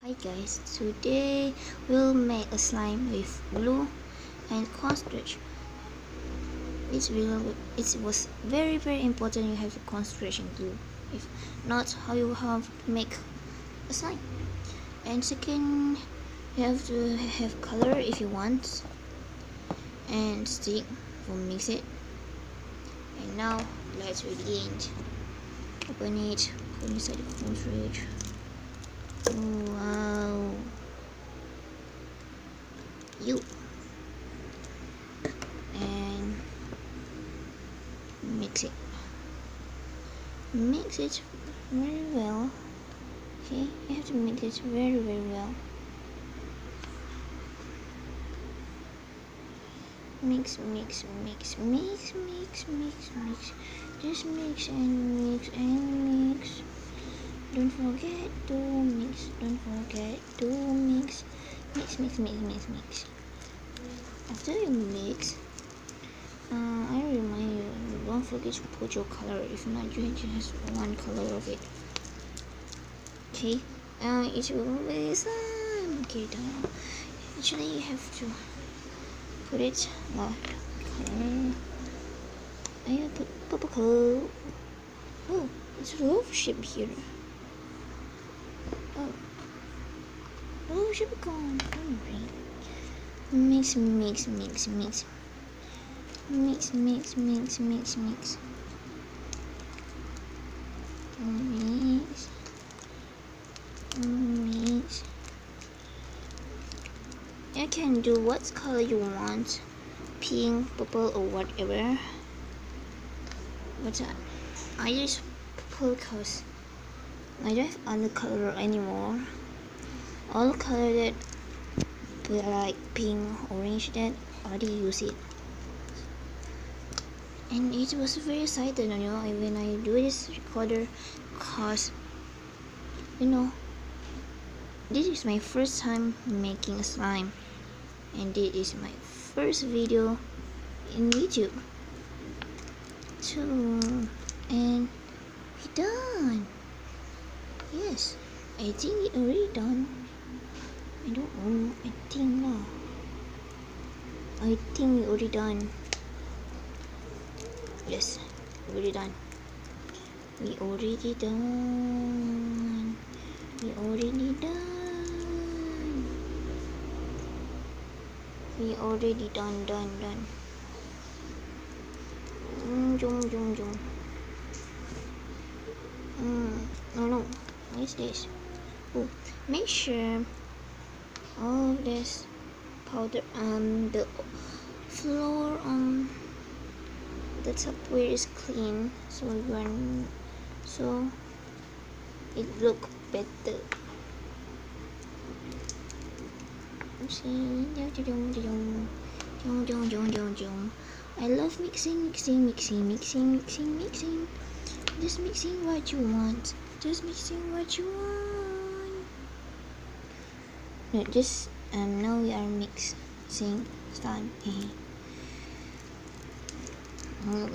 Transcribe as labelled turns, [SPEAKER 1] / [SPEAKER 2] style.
[SPEAKER 1] Hi guys, today we'll make a slime with glue and cornstarch. It was very important you have the cornstarch and glue. If not, how you have to make a slime. And second, you have to have color if you want, and stick for mix it. And now let's begin. Open it, put inside the cornstarch. Oh, wow. And mix it very well. Okay, you have to mix it very well. Mix. Just mix and mix. Don't forget to mix. Mix. After you mix, I remind you, don't forget to put your color. If not, you just one color of it. Okay, it will be slime. Okay, done. Actually, you have to put it like color. I put purple color. Oh, it's love shape here. Oh, love shape gone. Mix. Mix. You can do what color you want, pink, purple, or whatever. But I use purple because I don't have other color anymore. All color that like pink, orange, that already use it. And it was very excited, when I do this recorder, cause this is my first time making a slime, and this is my first video in YouTube too. And we done. Yes, I think it already done. I don't know. I think we already done. Yes, already done. We already done. Done. Zoom. No. What is this? Oh, make sure all of this powder, the floor on the top where is clean, so it look better. See, I love mixing. Just mixing what you want. No, just now we are mixing slime. No.